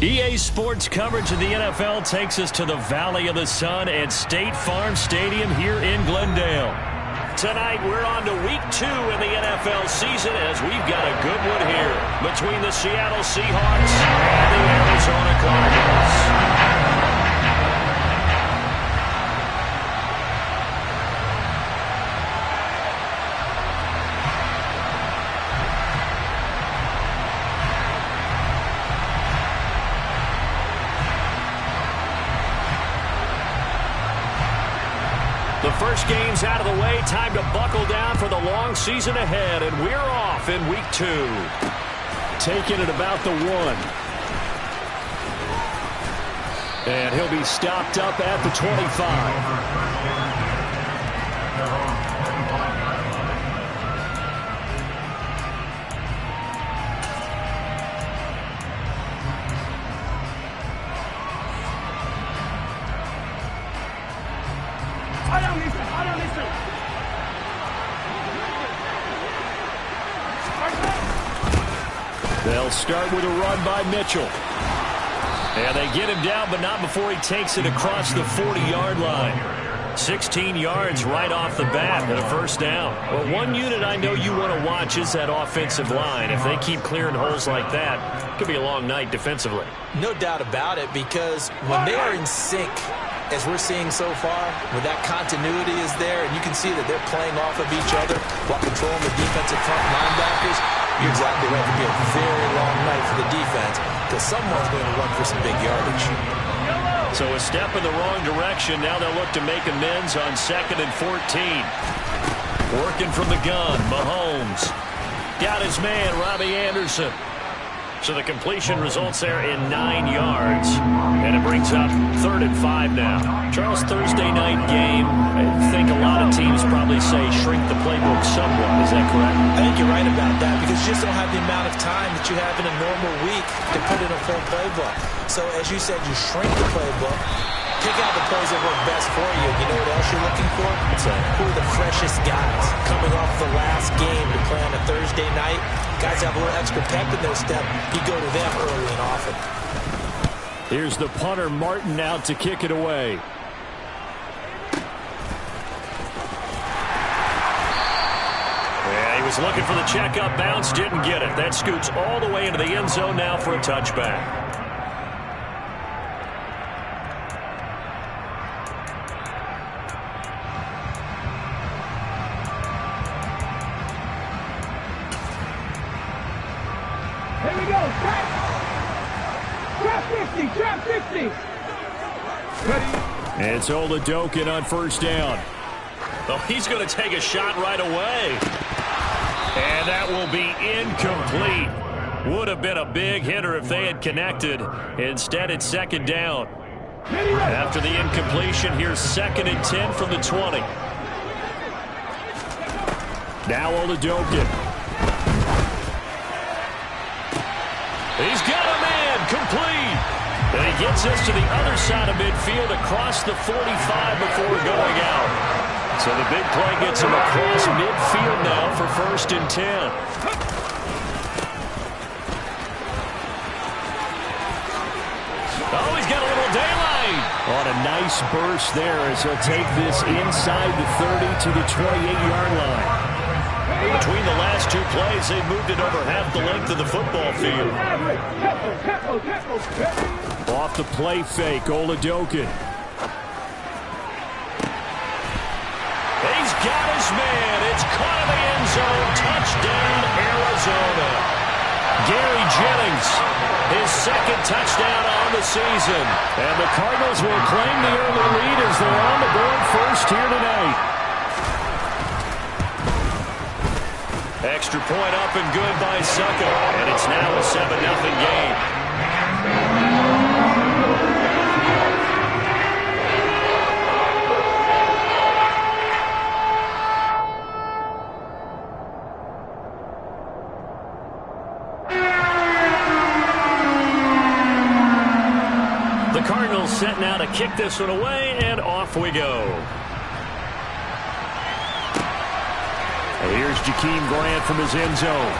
EA Sports coverage of the NFL takes us to the Valley of the Sun at State Farm Stadium here in Glendale. Tonight, we're on to week 2 in the NFL season as we've got a good one here between the Seattle Seahawks and the Arizona Cardinals. The first game's out of the way. Time to buckle down for the long season ahead. And we're off in week 2. Taking it about the 1. And he'll be stopped up at the 25. They'll start with a run by Mitchell. And they get him down, but not before he takes it across the 40-yard line. 16 yards right off the bat and a first down. Well, one unit I know you want to watch is that offensive line. If they keep clearing holes like that, it could be a long night defensively. No doubt about it, because when they are in sync, as we're seeing so far, when that continuity is there, and you can see that they're playing off of each other while controlling the defensive front linebackers, you're exactly right. It could be a very long night for the defense because someone's going to run for some big yardage. So a step in the wrong direction. Now they'll look to make amends on 2nd and 14. Working from the gun, Mahomes. Got his man, Robbie Anderson. So the completion results there in 9 yards. And it brings up 3rd and 5 now. Charles, Thursday night game, I think a lot of teams probably say shrink the playbook somewhat. Is that correct? I think you're right about that because you just don't have the amount of time that you have in a normal week to put in a full playbook. So as you said, you shrink the playbook. Pick out the plays that work best for you. You know what else you're looking for? Who are the freshest guys coming off the last game to play on a Thursday night? Guys have a little extra pep in their step. You go to them early and often. Here's the punter, Martin, out to kick it away. Yeah, he was looking for the checkup bounce, didn't get it. That scoots all the way into the end zone now for a touchback. It's Oladokin on first down. Oh, he's going to take a shot right away. And that will be incomplete. Would have been a big hitter if they had connected. Instead, it's 2nd down. After the incompletion, here's 2nd and 10 from the 20. Now Oladokin. He's got a man complete. And he gets us to the other side of midfield across the 45 before going out. So the big play gets him across midfield now for 1st and 10. Oh, he's got a little daylight. On a nice burst there as he'll take this inside the 30 to the 28-yard line. Between the last 2 plays, they've moved it over half the length of the football field. Off the play fake, Oladokin. He's got his man. It's caught in the end zone. Touchdown, Arizona. Gary Jennings, his 2nd touchdown on the season. And the Cardinals will claim the early lead as they're on the board first here tonight. Extra point up and good by Succo. And it's now a 7-0 game. The Cardinals set now to kick this one away, and off we go. Here's Jakeem Grant from his end zone.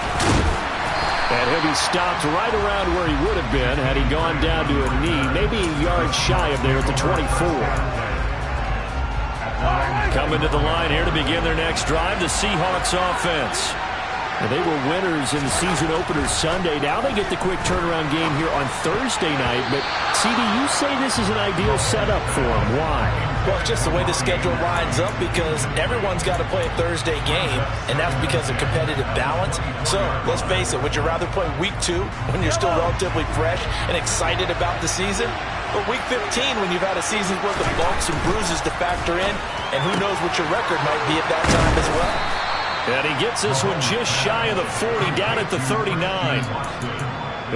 And he'll be stopped right around where he would have been had he gone down to a knee, maybe a yard shy of there at the 24. Coming to the line here to begin their next drive, the Seahawks offense. And they were winners in the season opener Sunday. Now they get the quick turnaround game here on Thursday night. But, CD, you say this is an ideal setup for them. Why? Well, it's just the way the schedule lines up because everyone's got to play a Thursday game, and that's because of competitive balance. So, let's face it, would you rather play week 2 when you're still relatively fresh and excited about the season? Or week 15 when you've had a season's worth of bumps and bruises to factor in, and who knows what your record might be at that time as well? And he gets this one just shy of the 40, down at the 39.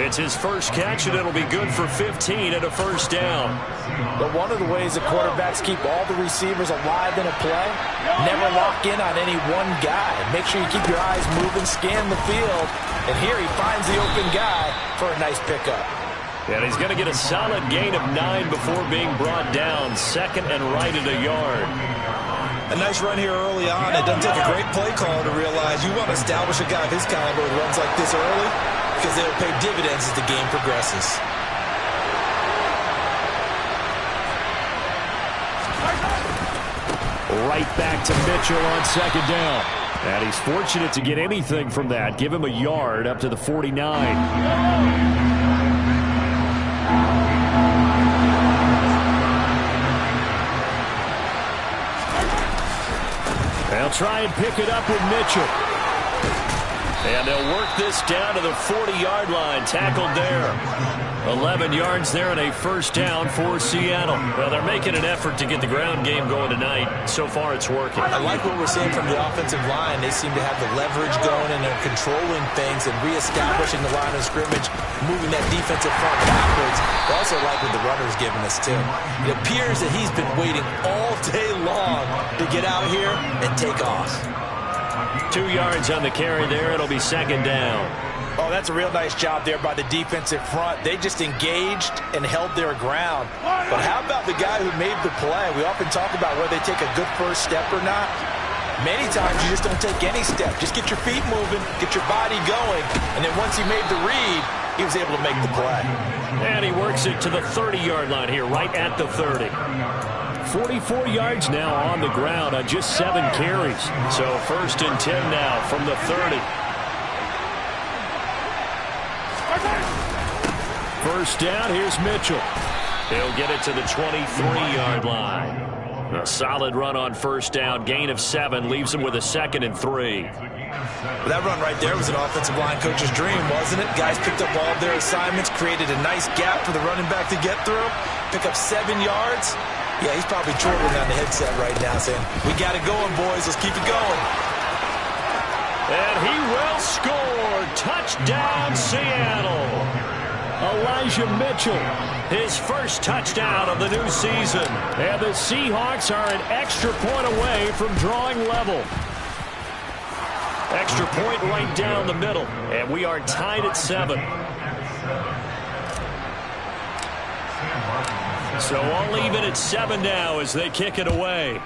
It's his first catch, and it'll be good for 15 and a first down. But one of the ways that quarterbacks keep all the receivers alive in a play, never lock in on any one guy. Make sure you keep your eyes moving, scan the field, and here he finds the open guy for a nice pickup. And he's going to get a solid gain of 9 before being brought down, second and right at a yard. A nice run here early on. It doesn't take a great play caller to realize you want to establish a guy of his caliber who runs like this early because they'll pay dividends as the game progresses. Right back to Mitchell on second down. And he's fortunate to get anything from that. Give him a yard up to the 49. They'll try and pick it up with Mitchell. And they'll work this down to the 40-yard line. Tackled there. 11 yards there and a first down for Seattle. Well, they're making an effort to get the ground game going tonight. So far, it's working. I like what we're seeing from the offensive line. They seem to have the leverage going and they're controlling things and reestablishing the line of scrimmage, moving that defensive front backwards. I also like what the runner's giving us, too. It appears that he's been waiting all day long to get out here and take off. 2 yards on the carry there. It'll be second down. Oh, that's a real nice job there by the defensive front. They just engaged and held their ground. But how about the guy who made the play? We often talk about whether they take a good first step or not. Many times you just don't take any step. Just get your feet moving, get your body going, and then once he made the read, he was able to make the play. And he works it to the 30-yard line here, right at the 30. 44 yards now on the ground on just 7 carries. So first and 10 now from the 30. First down, here's Mitchell. He'll get it to the 23-yard line. A solid run on first down, gain of 7, leaves him with a second and 3. Well, that run right there was an offensive line coach's dream, wasn't it? Guys picked up all of their assignments, created a nice gap for the running back to get through, pick up 7 yards. Yeah, he's probably chortling on the headset right now saying, we got it going, boys. Let's keep it going. And he will score. Touchdown, Seattle. Elijah Mitchell, his first touchdown of the new season. And the Seahawks are an extra point away from drawing level. Extra point right down the middle. And we are tied at 7. So all even at 7 now as they kick it away.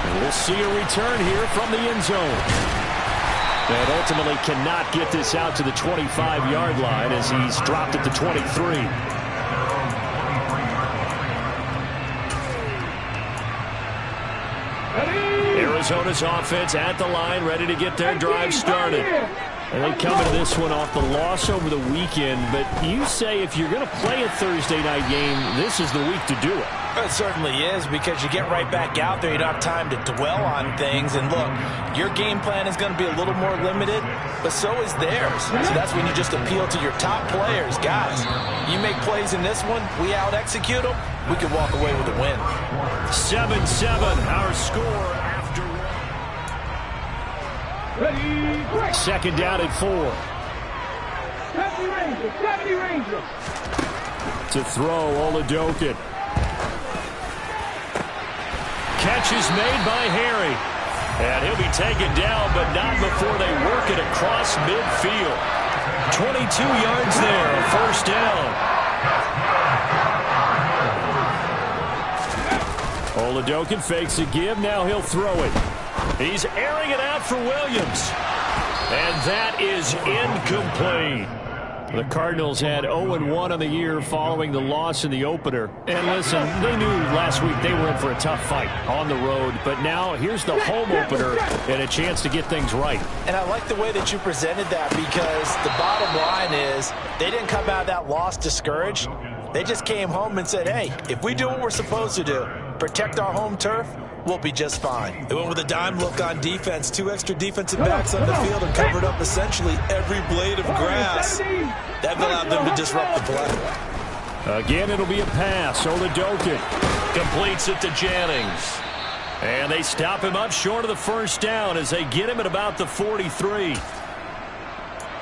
And we'll see a return here from the end zone. And ultimately cannot get this out to the 25-yard line as he's dropped at the 23. Arizona's offense at the line, ready to get their drive started. And they come into this one off the loss over the weekend. But you say if you're going to play a Thursday night game, this is the week to do it. It certainly is, because you get right back out there. You don't have time to dwell on things. And look, your game plan is going to be a little more limited, but so is theirs. So that's when you just appeal to your top players. Guys, you make plays in this one, we out-execute them, we can walk away with a win. 7-7, our score after one. Second down at 4. 70 Rangers. To throw, Oladokin. Catch is made by Harry. And he'll be taken down, but not before they work it across midfield. 22 yards there, a first down. Oladokin fakes a give, now he'll throw it. He's airing it out for Williams. And that is incomplete. The Cardinals had 0-1 on the year following the loss in the opener. And listen, they knew last week they were in for a tough fight on the road. But now here's the home opener and a chance to get things right. And I like the way that you presented that, because the bottom line is they didn't come out of that loss discouraged. They just came home and said, hey, if we do what we're supposed to do, protect our home turf, we'll be just fine. They went with a dime look on defense. 2 extra defensive backs on the field and covered up essentially every blade of grass. That allowed them to disrupt the play. Again, it'll be a pass. Oladokin completes it to Jennings. And they stop him up short of the first down as they get him at about the 43.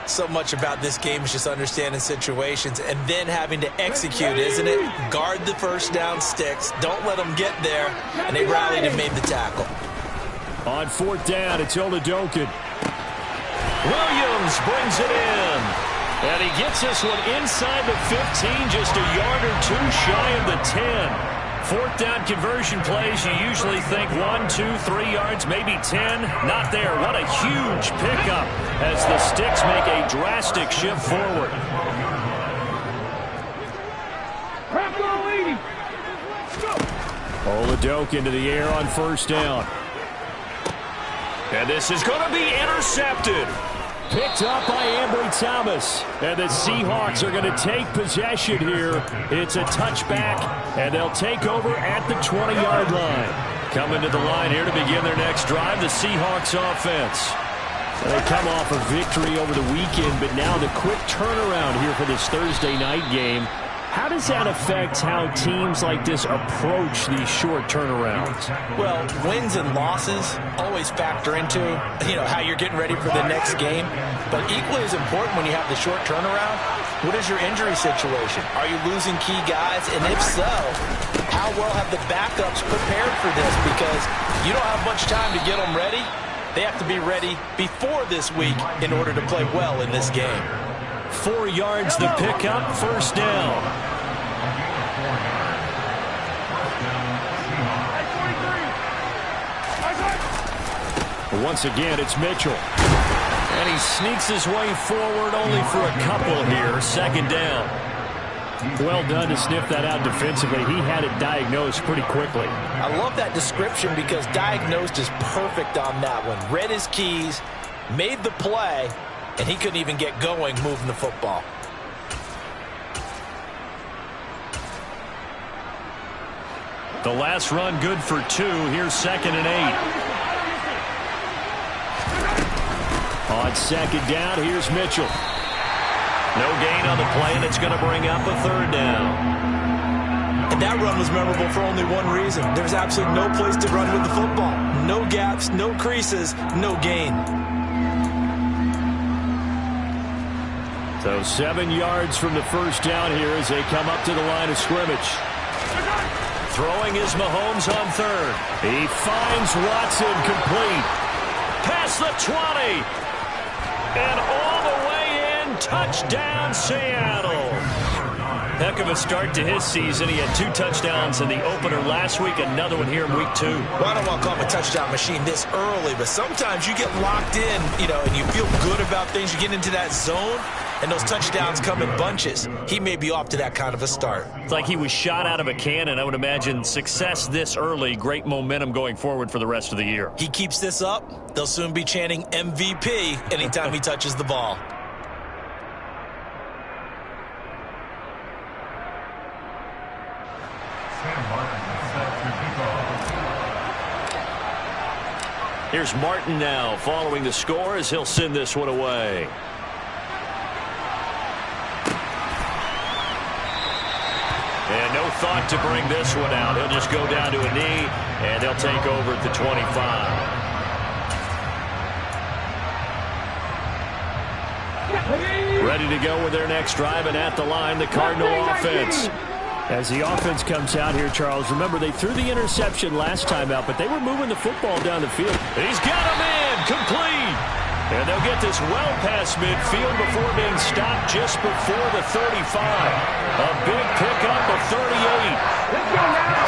So much about this game is just understanding situations and then having to execute, isn't it? Guard the first down sticks. Don't let them get there. And they rallied and made the tackle. On 4th down, it's Oladokin. Williams brings it in. And he gets this one inside the 15, just a yard or two shy of the 10. 4th down conversion plays, you usually think 1, 2, 3 yards, maybe 10. Not there. What a huge pickup as the Sticks make a drastic shift forward. Oladokin into the air on 1st down. And this is going to be intercepted. Picked up by Ambry Thomas. And the Seahawks are going to take possession here. It's a touchback, and they'll take over at the 20-yard line. Coming to the line here to begin their next drive, the Seahawks offense. They come off a victory over the weekend, but now the quick turnaround here for this Thursday night game. How does that affect how teams like this approach these short turnarounds? Well, wins and losses always factor into, how you're getting ready for the next game. But equally as important when you have the short turnaround, what is your injury situation? Are you losing key guys? And if so, how well have the backups prepared for this? Because you don't have much time to get them ready. They have to be ready before this week in order to play well in this game. 4 yards to pick up, 1st down. Once again, it's Mitchell. And he sneaks his way forward only for a couple here. 2nd down. Well done to sniff that out defensively. He had it diagnosed pretty quickly. I love that description because diagnosed is perfect on that one. Read his keys, made the play, and he couldn't even get going moving the football. The last run good for 2. Here's 2nd and 8. On 2nd down, here's Mitchell. No gain on the play, and it's going to bring up a 3rd down. And that run was memorable for only one reason. There's absolutely no place to run with the football. No gaps, no creases, no gain. So 7 yards from the first down here as they come up to the line of scrimmage. Throwing is Mahomes on 3rd. He finds Watson complete. Past the 20. And all the way in. Touchdown, Seattle. Heck of a start to his season. He had 2 touchdowns in the opener last week, another one here in week 2. Well, I don't want to call him a touchdown machine this early, but sometimes you get locked in, and you feel good about things. You get into that zone, and those touchdowns come in bunches. He may be off to that kind of a start. It's like he was shot out of a cannon. I would imagine success this early, great momentum going forward for the rest of the year. He keeps this up, they'll soon be chanting MVP anytime he touches the ball. Here's Martin now following the score as he'll send this one away. And no thought to bring this one out. He'll just go down to a knee, and they'll take over at the 25. Ready to go with their next drive, and at the line, the Cardinal offense. As the offense comes out here, Charles, remember they threw the interception last time out, but they were moving the football down the field. He's got him in, complete. And they'll get this well past midfield before being stopped just before the 35. A big pickup of 38.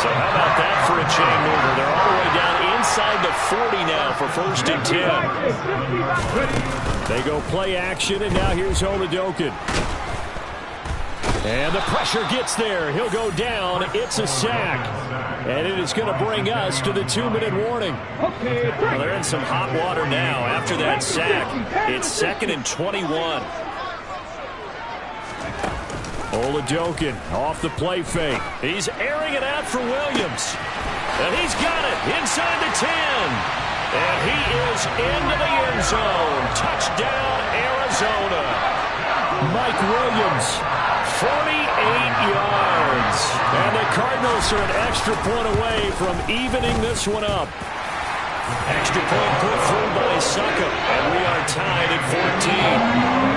So how about that for a chain mover? They're all the way down inside the 40 now for 1st and 10. They go play action, and now here's Oladokin. And the pressure gets there. He'll go down. It's a sack. And it is going to bring us to the 2-minute warning. Well, they're in some hot water now after that sack. It's 2nd and 21. Oladokin off the play fake. He's airing it out for Williams. And he's got it inside the 10. And he is into the end zone. Touchdown, Arizona. Mike Williams. 48 yards. And the Cardinals are an extra point away from evening this one up. Extra point put through by Suckup. And we are tied at 14.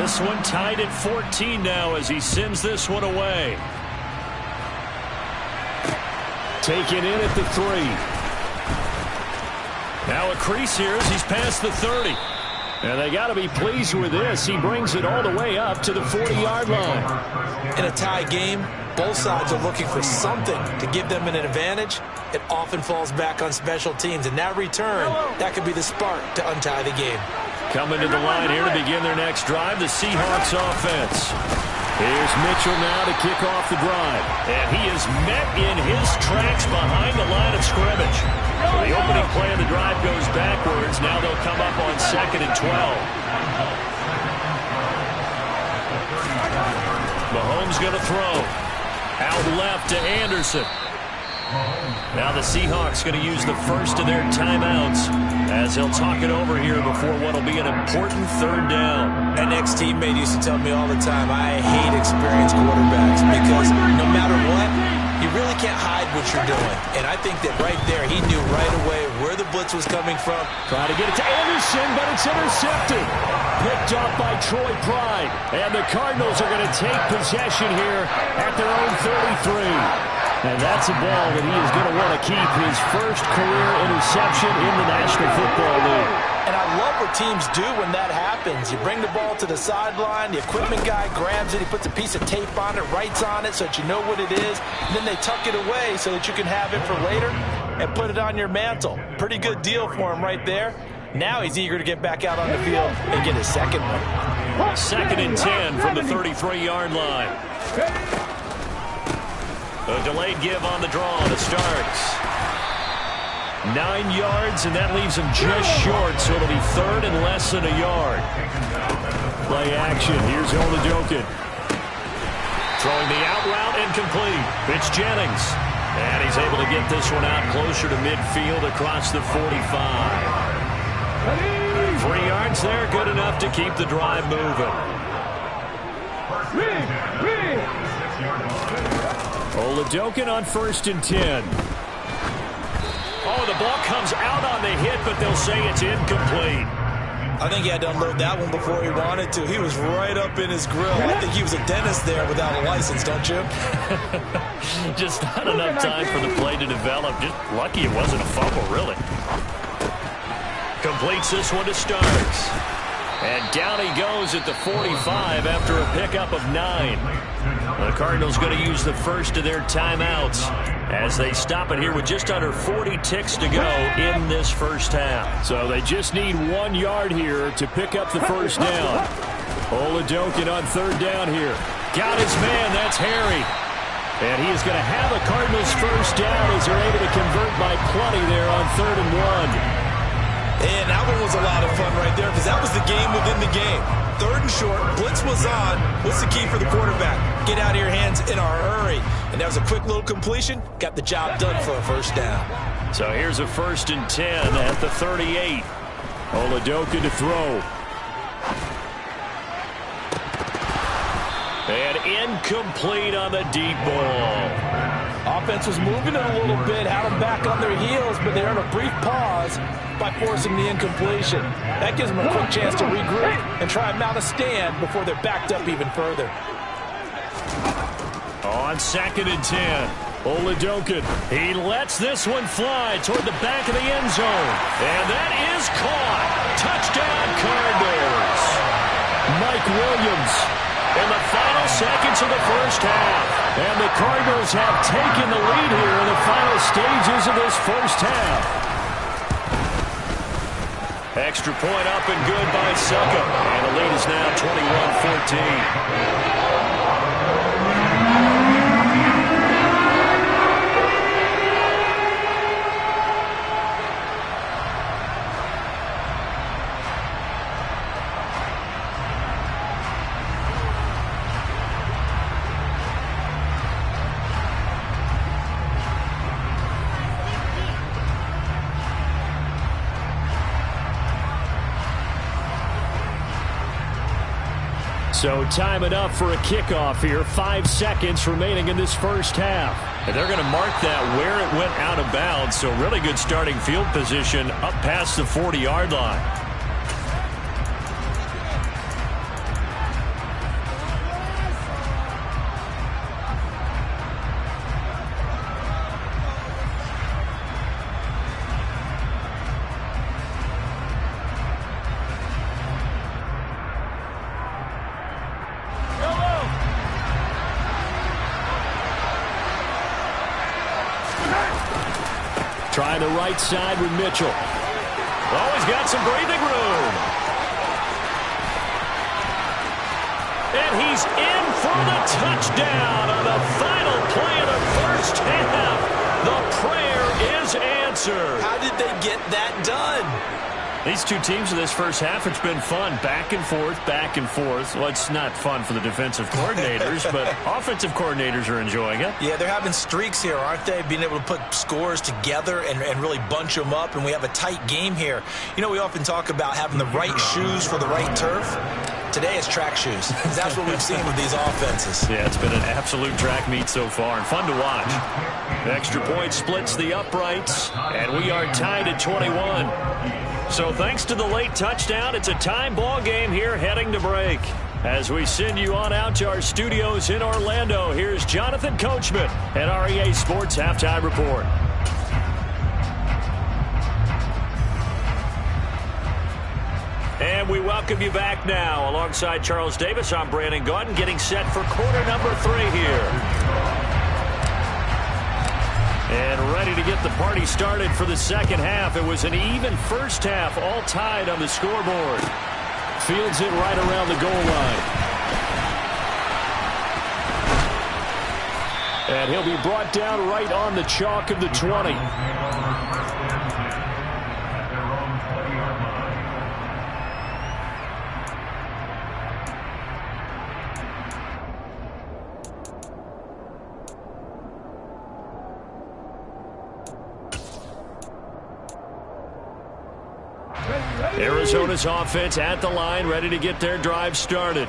This one tied at 14 now as he sends this one away. Taken in at the 3. Now a crease here as he's past the 30. And they got to be pleased with this. He brings it all the way up to the 40-yard line. In a tie game, both sides are looking for something to give them an advantage. It often falls back on special teams. And that return, that could be the spark to untie the game. Coming to the line here to begin their next drive, the Seahawks offense. Here's Mitchell now to kick off the drive. And he is met in his tracks behind the line of scrimmage. The opening play of the drive goes backwards. Now they'll come up on 2nd and 12. Mahomes going to throw. Out left to Anderson. Now the Seahawks going to use the first of their timeouts as they'll talk it over here before what will be an important 3rd down. An ex-teammate used to tell me all the time, I hate experienced quarterbacks because no matter what, you really can't hide what you're doing. And I think that right there, he knew right away where the blitz was coming from. Trying to get it to Anderson, but it's intercepted. Picked up by Troy Pride. And the Cardinals are going to take possession here at their own 33. And that's a ball that he is going to want to keep, his first career interception in the National Football League. And I love what teams do when that happens. You bring the ball to the sideline, the equipment guy grabs it, he puts a piece of tape on it, writes on it so that you know what it is, and then they tuck it away so that you can have it for later and put it on your mantle. Pretty good deal for him right there. Now he's eager to get back out on the field and get his second one. 2nd and 10 from the 33-yard line. A delayed give on the draw to starts. 9 yards, and that leaves him just short, so it'll be 3rd and less than a yard. Play action. Here's Oladokin. Throwing the out route incomplete. It's Jennings. And he's able to get this one out closer to midfield across the 45. 3 yards there, good enough to keep the drive moving. Oladokin on 1st and 10. Oh, the ball comes out on the hit, but they'll say it's incomplete. I think he had to unload that one before he wanted to. He was right up in his grill. I think he was a dentist there without a license, don't you? Just not enough time for the play to develop. Just lucky it wasn't a fumble, really. Completes this one to Starks. And down he goes at the 45 after a pickup of 9. The Cardinals going to use the first of their timeouts as they stop it here with just under 40 ticks to go in this first half. So they just need 1 yard here to pick up the first down. Oladokin on 3rd down here. Got his man, that's Harry. And he is going to have a Cardinals first down as they're able to convert by plenty there on 3rd and 1. And that one was a lot of fun right there because that was the game within the game. 3rd and short, blitz was on. What's the key for the quarterback? Get out of your hands in a hurry. And that was a quick little completion. Got the job done for a first down. So here's a 1st and 10 at the 38. Oladokin to throw. And incomplete on the deep ball. Offense was moving it a little bit, had them back on their heels, but they earned a brief pause by forcing the incompletion. That gives them a quick chance to regroup and try and mount a stand before they're backed up even further. On 2nd and 10, Oladokin. He lets this one fly toward the back of the end zone. And that is caught. Touchdown, Cardinals. Mike Williams in the final seconds of the first half. And the Cardinals have taken the lead here in the final stages of this first half. Extra point up and good by Suckup. And the lead is now 21-14. So time enough for a kickoff here. 5 seconds remaining in this first half. And they're going to mark that where it went out of bounds. So really good starting field position up past the 40-yard line. Trying the right side with Mitchell. Oh, he's got some breathing room. And he's in for the touchdown on the final play of the first half. The prayer is answered. How did they get that done? These two teams in this first half, it's been fun. Back and forth, back and forth. Well, it's not fun for the defensive coordinators, but offensive coordinators are enjoying it. Yeah, they're having streaks here, aren't they? Being able to put scores together and really bunch them up, and we have a tight game here. You know, we often talk about having the right shoes for the right turf. Today it's track shoes. That's what we've seen with these offenses. Yeah, it's been an absolute track meet so far, and fun to watch. Extra point splits the uprights, and we are tied at 21. So thanks to the late touchdown, it's a time ball game here heading to break. As we send you on out to our studios in Orlando, here's Jonathan Coachman at REA Sports Halftime Report. And we welcome you back now. Alongside Charles Davis, I'm Brandon Gaudin, getting set for quarter number 3 here. And ready to get the party started for the second half. It was an even first half, all tied on the scoreboard. Fields it right around the goal line. And he'll be brought down right on the chalk of the 20. Arizona's offense at the line, ready to get their drive started.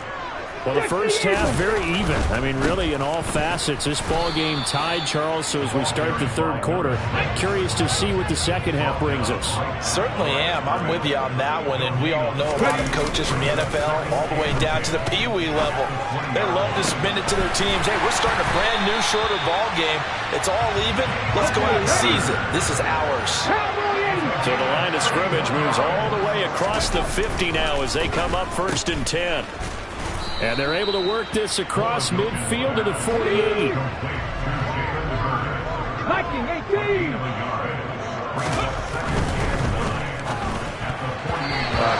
Well, the first half, very even. I mean, really, in all facets, this ball game tied, Charles. So as we start the third quarter, curious to see what the second half brings us. Certainly am. I'm with you on that one. And we all know a lot of coaches from the NFL all the way down to the Pee Wee level. They love to spin it to their teams. Hey, we're starting a brand new, shorter ball game. It's all even. Let's go out and seize it. This is ours. So the line of scrimmage moves all the way across the 50 now as they come up 1st and 10. And they're able to work this across midfield to the 48.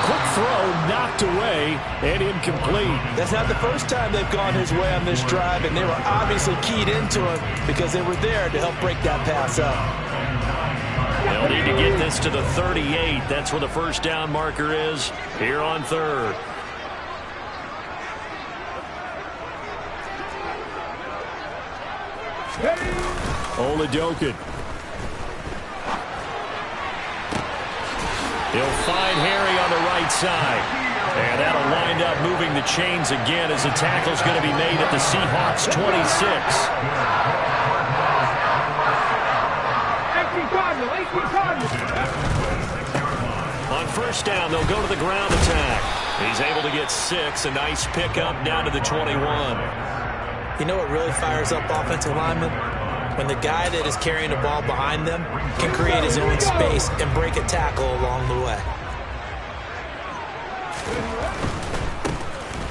Quick throw knocked away and incomplete. That's not the first time they've gone his way on this drive, and they were obviously keyed into it because they were there to help break that pass up. They'll need to get this to the 38. That's where the first down marker is here on 3rd. Oladokin. He'll find Harry on the right side. And that'll wind up moving the chains again as the tackle's going to be made at the Seahawks 26. On first down, they'll go to the ground attack. He's able to get 6. A nice pickup down to the 21. You know what really fires up offensive linemen? When the guy that is carrying the ball behind them can create his own space and break a tackle along the way.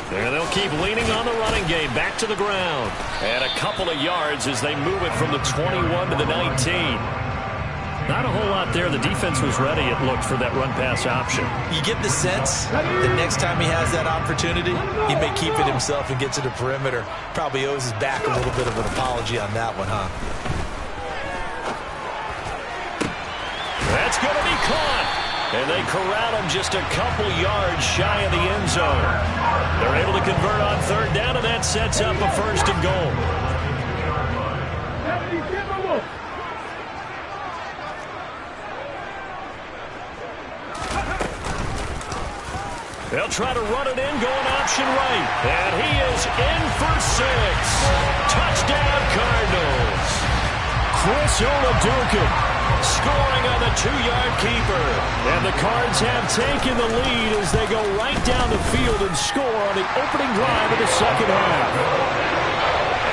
There they'll keep leaning on the running game. Back to the ground. And a couple of yards as they move it from the 21 to the 19. Not a whole lot there. The defense was ready, it looked, for that run-pass option. You get the sense that next time he has that opportunity, he may keep it himself and get to the perimeter. Probably owes his back a little bit of an apology on that one, huh? That's going to be caught. And they corral him just a couple yards shy of the end zone. They're able to convert on third down, and that sets up a 1st and goal. They'll try to run it in, going option right. And he is in for 6. Touchdown, Cardinals. Chris Oladukin scoring on the 2-yard keeper. And the Cards have taken the lead as they go right down the field and score on the opening drive of the second half.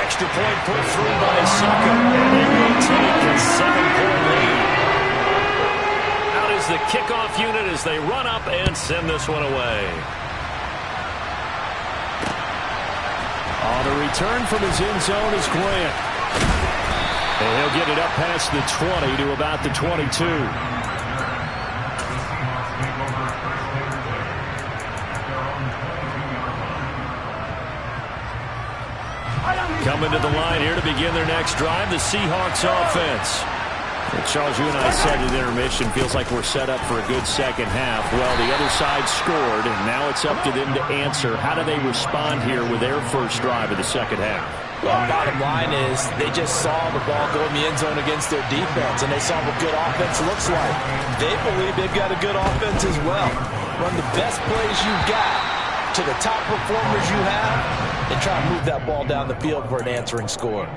Extra point put through by Sucker. And they maintain the 7-point lead. The kickoff unit as they run up and send this one away. On the return from his end zone is Grant. And he'll get it up past the 20 to about the 22. Coming to the line here to begin their next drive, the Seahawks offense. Charles, you and I said at intermission, feels like we're set up for a good second half. Well, the other side scored, and now it's up to them to answer. How do they respond here with their first drive of the second half? Well, bottom line is they just saw the ball go in the end zone against their defense, and they saw what good offense looks like. They believe they've got a good offense as well. Run the best plays you've got to the top performers you have, and try to move that ball down the field for an answering score.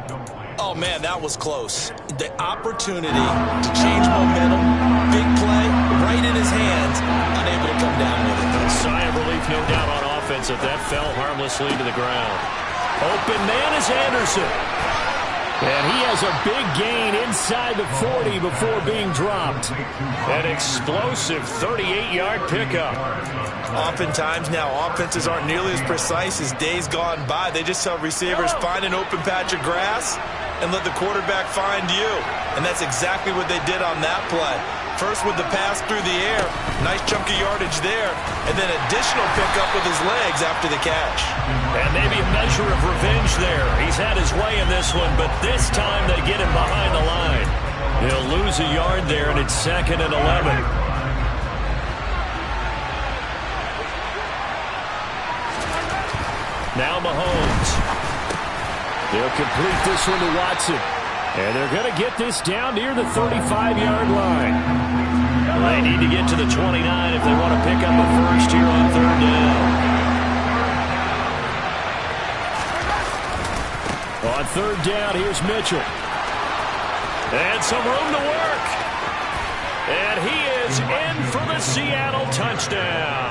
Oh, man, that was close. The opportunity to change momentum, big play, right in his hands, unable to come down with it. A sigh of relief, no doubt, on offense if that fell harmlessly to the ground. Open man is Anderson. And he has a big gain inside the 40 before being dropped. An explosive 38-yard pickup. Oftentimes now, offenses aren't nearly as precise as days gone by. They just tell receivers, find an open patch of grass and let the quarterback find you. And that's exactly what they did on that play. First with the pass through the air, nice chunky yardage there, and then additional pickup with his legs after the catch. And maybe a measure of revenge there. He's had his way in this one, but this time they get him behind the line. He'll lose a yard there, and it's 2nd and 11. Now Mahomes. They'll complete this one to Watson. And they're going to get this down near the 35-yard line. They need to get to the 29 if they want to pick up a first here on third down. On third down, here's Mitchell. And some room to work. And he is in for the Seattle touchdown.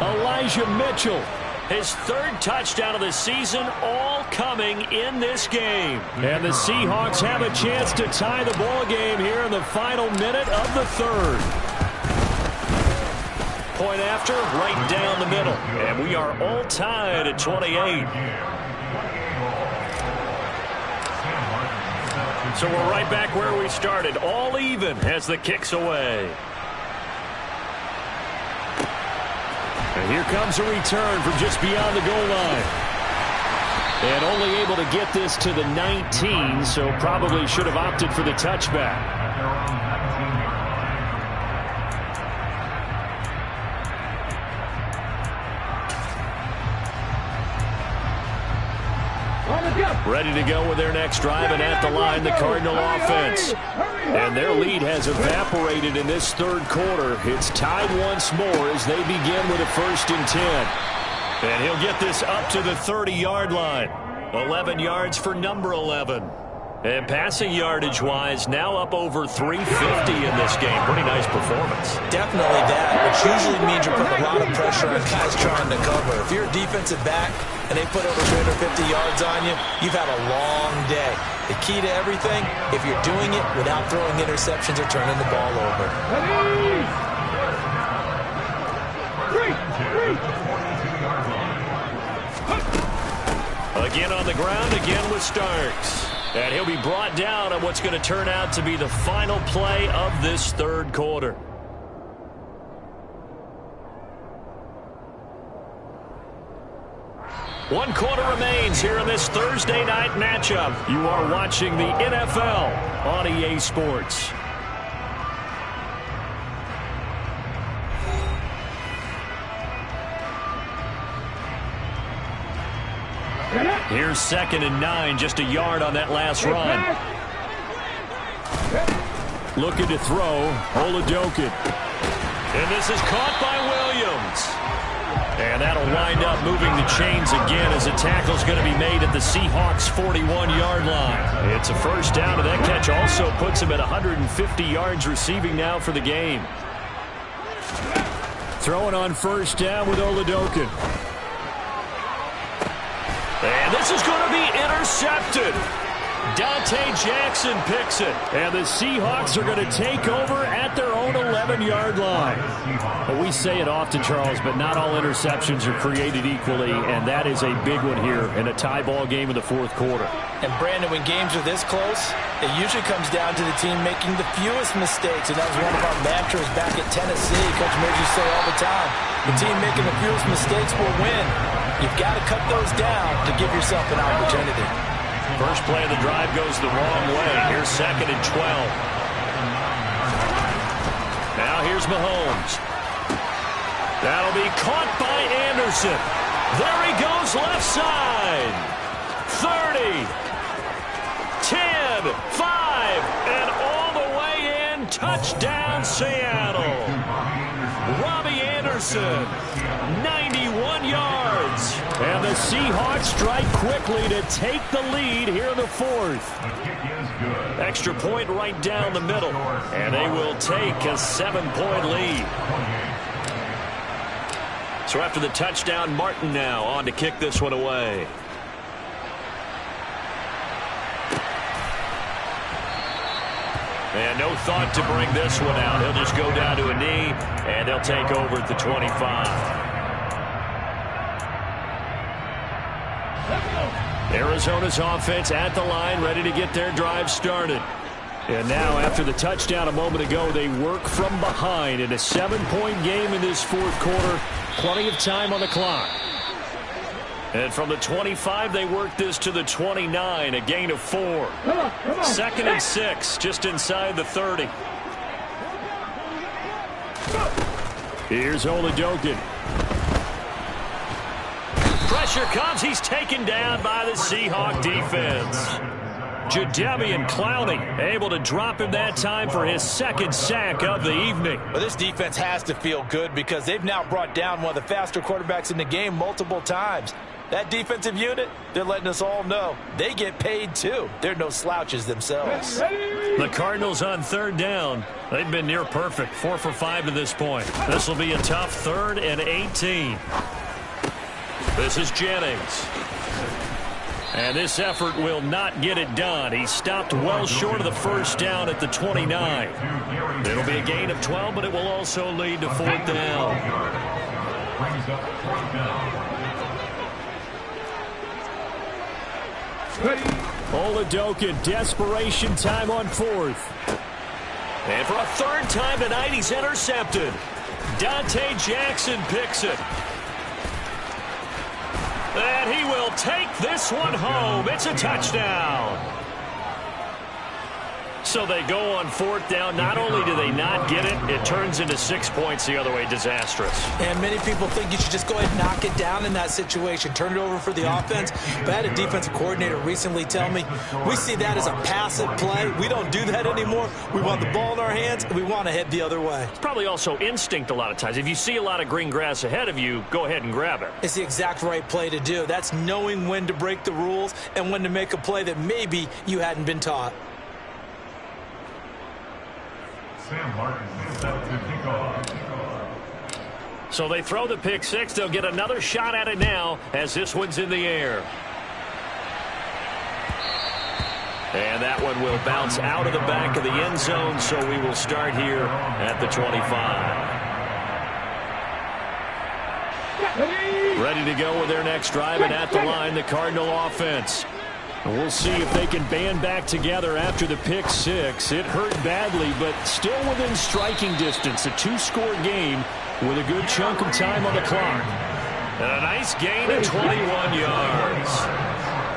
Elijah Mitchell. His 3rd touchdown of the season, all coming in this game. And the Seahawks have a chance to tie the ball game here in the final minute of the 3rd. Point after, right down the middle. And we are all tied at 28. So we're right back where we started, all even as the kick's away. And here comes a return from just beyond the goal line. And only able to get this to the 19, so probably should have opted for the touchback. Ready to go with their next drive, and at the line, the Cardinal offense. And their lead has evaporated in this 3rd quarter. It's tied once more as they begin with a 1st and 10. And he'll get this up to the 30-yard line. 11 yards for number 11. And passing yardage-wise, now up over 350 in this game. Pretty nice performance. Definitely that, which usually means you're putting a lot of pressure on guys trying to cover. If you're a defensive back and they put over 350 yards on you, you've had a long day. The key to everything, if you're doing it without throwing interceptions or turning the ball over. Again on the ground, again with Starks. And he'll be brought down on what's going to turn out to be the final play of this third quarter. One quarter remains here in this Thursday night matchup. You are watching the NFL on EA Sports. Here's 2nd and 9, just a yard on that last run. Looking to throw, Oladokin. And this is caught by Williams. And that'll wind up moving the chains again as a tackle's going to be made at the Seahawks' 41-yard line. It's a first down, and that catch also puts him at 150 yards receiving now for the game. Throwing on first down with Oladokin. And this is going to be intercepted. Dante Jackson picks it. And the Seahawks are going to take over at their own 11-yard line. Well, we say it often, Charles, but not all interceptions are created equally, and that is a big one here in a tie ball game in the fourth quarter. And, Brandon, when games are this close, it usually comes down to the team making the fewest mistakes, and that was one of our mantras back at Tennessee. Coach Murphy say all the time, the team making the fewest mistakes will win. You've got to cut those down to give yourself an opportunity. First play of the drive goes the wrong way. Here's 2nd and 12. Now here's Mahomes. That'll be caught by Anderson. There he goes left side. 30, 10, 5, and all the way in. Touchdown, Seattle. Robbie Anderson, 91 yards. And the Seahawks strike quickly to take the lead here in the fourth. Extra point right down the middle. And they will take a 7-point lead. So after the touchdown, Martin now on to kick this one away. And no thought to bring this one out. He'll just go down to a knee, and they'll take over at the 25. Arizona's offense at the line, ready to get their drive started. And now, after the touchdown a moment ago, they work from behind in a 7-point game in this fourth quarter. Plenty of time on the clock. And from the 25, they work this to the 29, a gain of 4. 2nd and 6, just inside the 30. Here's Oladokin. Pressure comes. He's taken down by the Seahawk defense. Jadeveon Clowney able to drop him that time for his 2nd sack of the evening. Well, this defense has to feel good because they've now brought down one of the faster quarterbacks in the game multiple times. That defensive unit, they're letting us all know they get paid too. They're no slouches themselves. The Cardinals on 3rd down. They've been near perfect, 4 for 5 to this point. This will be a tough 3rd and 18. This is Jennings. And this effort will not get it done. He stopped well short of the first down at the 29. It'll be a gain of 12, but it will also lead to 4th down. Oladokin, desperation time on 4th. And for a 3rd time tonight, he's intercepted. Dante Jackson picks it. And he will take this one home. It's a touchdown. So they go on 4th down. Not only do they not get it, it turns into 6 points the other way. Disastrous. And many people think you should just go ahead and knock it down in that situation. Turn it over for the offense. But I had a defensive coordinator recently tell me, we see that as a passive play. We don't do that anymore. We want the ball in our hands, and we want to head the other way. It's probably also instinct a lot of times. If you see a lot of green grass ahead of you, go ahead and grab it. It's the exact right play to do. That's knowing when to break the rules and when to make a play that maybe you hadn't been taught. So they throw the pick six. They'll get another shot at it now as this one's in the air. And that one will bounce out of the back of the end zone, so we will start here at the 25. Ready to go with their next drive, and at the line, the Cardinal offense. And we'll see if they can band back together after the pick six. It hurt badly, but still within striking distance. A 2-score game with a good chunk of time on the clock. And a nice gain of 21 yards.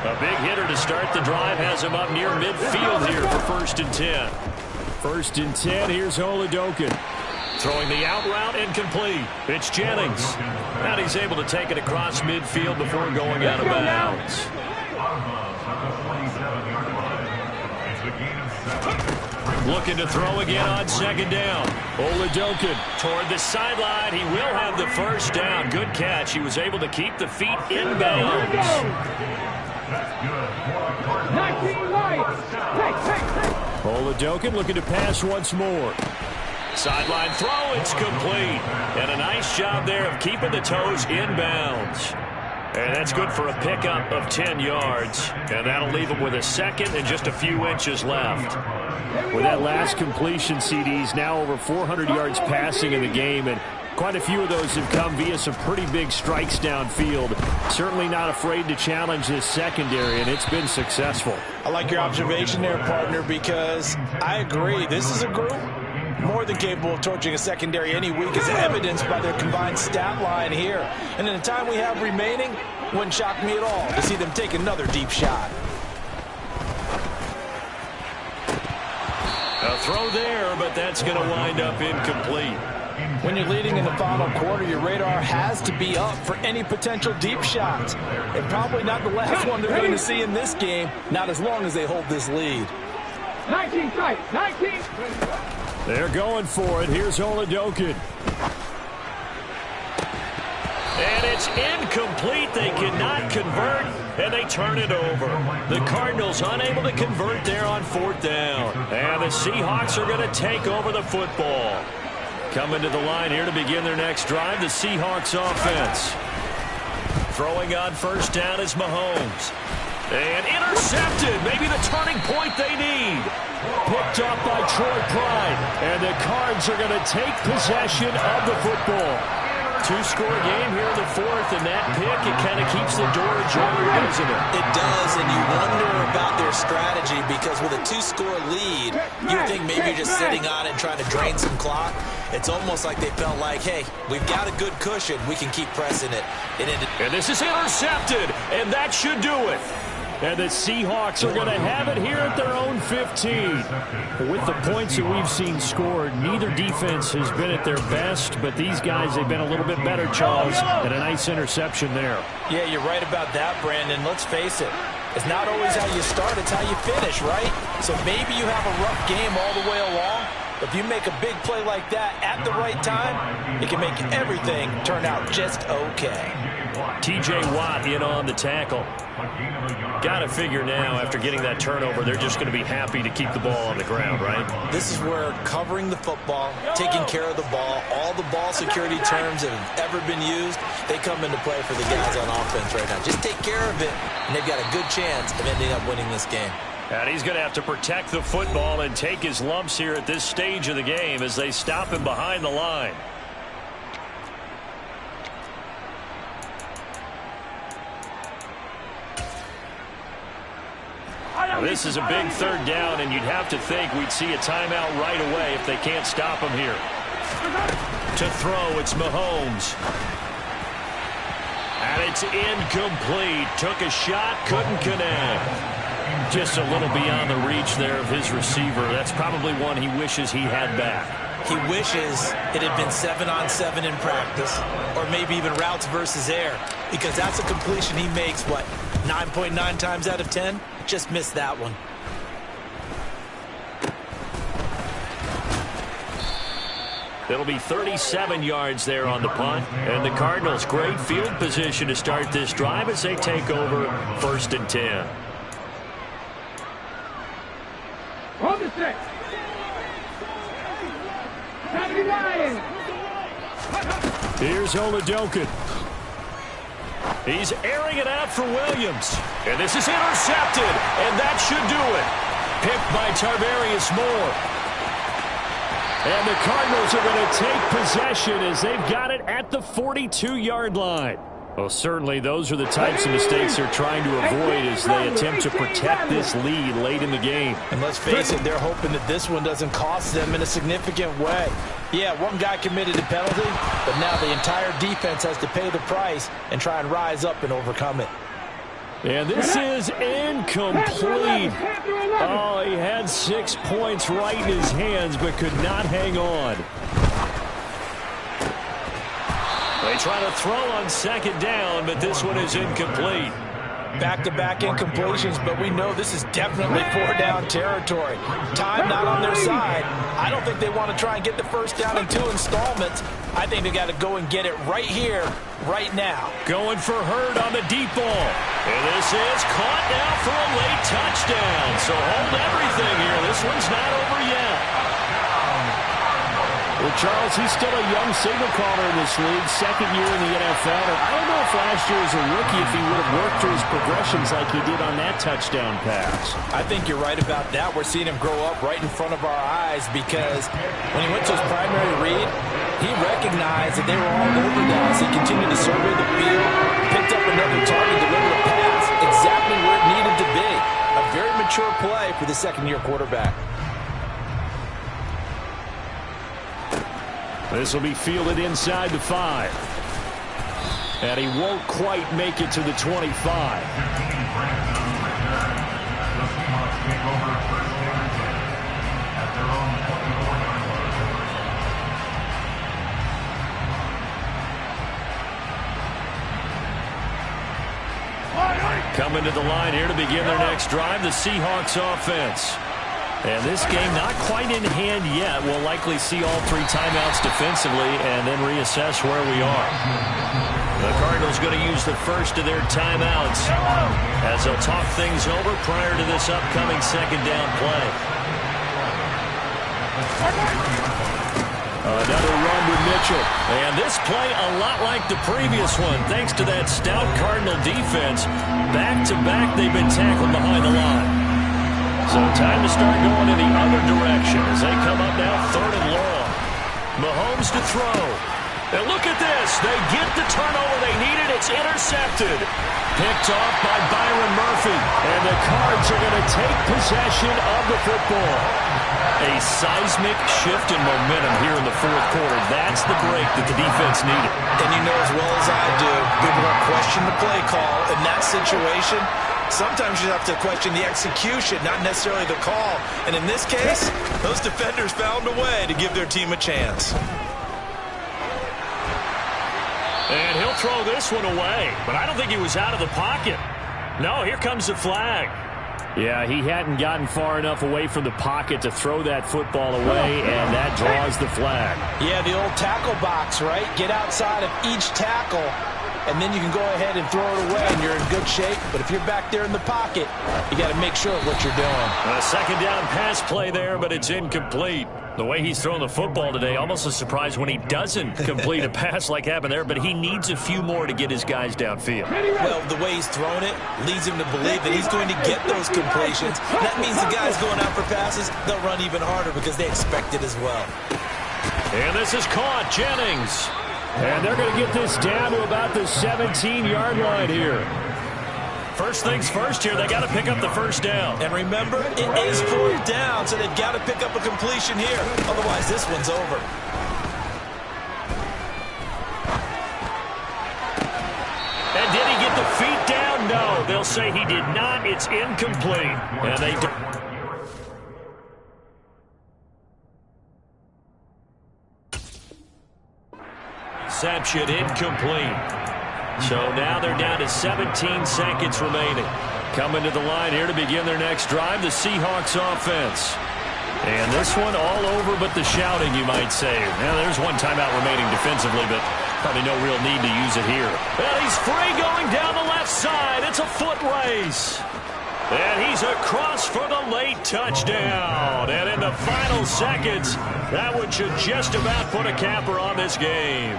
A big hitter to start the drive has him up near midfield here for 1st and 10. 1st and 10, here's Oladokin. Throwing the out route incomplete. It's Jennings. And he's able to take it across midfield before going out of bounds. Looking to throw again on 2nd down. Oladokin toward the sideline. He will have the 1st down. Good catch. He was able to keep the feet inbounds. Oladokin looking to pass once more. Sideline throw, it's complete. And a nice job there of keeping the toes inbounds. And that's good for a pickup of 10 yards. And that'll leave him with a 2nd and just a few inches left. With that last completion, CD's now over 400 yards passing in the game, and quite a few of those have come via some pretty big strikes downfield. Certainly not afraid to challenge this secondary, and it's been successful. I like your observation there, partner, because I agree. This is a group more than capable of torching a secondary any week, as evidenced by their combined stat line here. And in the time we have remaining, wouldn't shock me at all to see them take another deep shot. A throw there, but that's going to wind up incomplete. When you're leading in the final quarter, your radar has to be up for any potential deep shots. And probably not the last one they're going to see in this game, not as long as they hold this lead. 19 strikes, 19. They're going for it. Here's Oladokin. And it's incomplete. They cannot convert, and they turn it over. The Cardinals unable to convert there on 4th down. And the Seahawks are going to take over the football. Coming to the line here to begin their next drive, the Seahawks offense. Throwing on 1st down is Mahomes. And intercepted. Maybe the turning point they need. Picked up by Troy Pride. And the Cards are going to take possession of the football. 2-score game here in the 4th, and that pick, it kind of keeps the door ajar, doesn't it? It does, and you wonder about their strategy, because with a 2-score lead, you think maybe you're just sitting on it and trying to drain some clock. It's almost like they felt like, hey, we've got a good cushion. We can keep pressing it. And this is intercepted, and that should do it. And the Seahawks are going to have it here at their own 15. With the points that we've seen scored, neither defense has been at their best, but these guys, they've been a little bit better, Charles, and a nice interception there. Yeah, you're right about that, Brandon. Let's face it. It's not always how you start, it's how you finish, right? So maybe you have a rough game all the way along. If you make a big play like that at the right time, it can make everything turn out just okay. T.J. Watt in on the tackle. Got to figure now, after getting that turnover, they're just going to be happy to keep the ball on the ground, right? This is where covering the football, taking care of the ball, all the ball security terms that have ever been used, they come into play for the guys on offense right now. Just take care of it, and they've got a good chance of ending up winning this game. And he's going to have to protect the football and take his lumps here at this stage of the game as they stop him behind the line. This is a big 3rd down, and you'd have to think we'd see a timeout right away if they can't stop him here. To throw, it's Mahomes. And it's incomplete. Took a shot, couldn't connect. Just a little beyond the reach there of his receiver. That's probably one he wishes he had back. He wishes it had been 7-on-7 in practice, or maybe even routes versus air, because that's a completion he makes, what, 9.9 times out of 10? Just missed that one. It'll be 37 yards there on the punt. And the Cardinals, great field position to start this drive as they take over 1st and 10. On the set. Sammy Ryan. Here's Oladokin. He's airing it out for Williams. And this is intercepted. And that should do it. Picked by Tarvarius Moore. And the Cardinals are going to take possession as they've got it at the 42-yard line. Well, certainly those are the types of mistakes they're trying to avoid as they attempt to protect this lead late in the game. And let's face it, they're hoping that this one doesn't cost them in a significant way. Yeah, one guy committed a penalty, but now the entire defense has to pay the price and try and rise up and overcome it. And this is incomplete. Oh, he had 6 points right in his hands, but could not hang on. They try to throw on 2nd down, but this one is incomplete. Back-to-back incompletions, but we know this is definitely 4-down territory. Time not on their side. I don't think they want to try and get the 1st down in 2 installments. I think they got to go and get it right here, right now. Going for Hurd on the deep ball. And this is caught now for a late touchdown. So hold everything here. This one's not over yet. Well, Charles, he's still a young signal caller in this league, 2nd year in the NFL. And I don't know if last year as a rookie if he would have worked through his progressions like he did on that touchdown pass. I think you're right about that. We're seeing him grow up right in front of our eyes because when he went to his primary read, he recognized that they were all over that as he continued to survey the field, picked up another target, delivered a pass exactly where it needed to be. A very mature play for the 2nd-year quarterback. This will be fielded inside the 5. And he won't quite make it to the 25. Coming to the line here to begin their next drive, the Seahawks offense. And this game not quite in hand yet. We'll likely see all 3 timeouts defensively and then reassess where we are. The Cardinals going to use the first of their timeouts as they'll talk things over prior to this upcoming 2nd down play. Another run with Mitchell. And this play a lot like the previous one. Thanks to that stout Cardinal defense. Back-to-back they've been tackled behind the line. So time to start going in the other direction as they come up now 3rd and long. Mahomes to throw. And look at this. They get the turnover they needed. It's intercepted. Picked off by Byron Murphy. And the Cards are going to take possession of the football. A seismic shift in momentum here in the 4th quarter. That's the break that the defense needed. And you know as well as I do, people don't question the play call in that situation. Sometimes you have to question the execution, not necessarily the call. And in this case, those defenders found a way to give their team a chance. And he'll throw this one away. But I don't think he was out of the pocket. No, here comes the flag. Yeah, he hadn't gotten far enough away from the pocket to throw that football away, and that draws the flag. Yeah, the old tackle box, right? Get outside of each tackle, and then you can go ahead and throw it away, and you're in good shape. But if you're back there in the pocket, you got to make sure of what you're doing. A 2nd down pass play there, but it's incomplete. The way he's throwing the football today, almost a surprise when he doesn't complete a pass like happened there, but he needs a few more to get his guys downfield. Well, the way he's throwing it leads him to believe that he's going to get those completions. That means the guys going out for passes, they'll run even harder because they expect it as well. And this is caught, Jennings. And they're going to get this down to about the 17-yard line here. First things first here, they got to pick up the 1st down. And remember, it is 4th down, so they've got to pick up a completion here. Otherwise, this one's over. And did he get the feet down? No, they'll They'll say he did not. It's incomplete. And they do. Reception incomplete. So now they're down to 17 seconds remaining. Coming to the line here to begin their next drive, the Seahawks offense. And this one all over but the shouting, you might say. Now, there's one timeout remaining defensively, but probably no real need to use it here. And he's free going down the left side. It's a foot race. And he's across for the late touchdown. And in the final seconds, that one should just about put a capper on this game.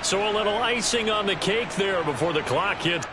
So a little icing on the cake there before the clock hits.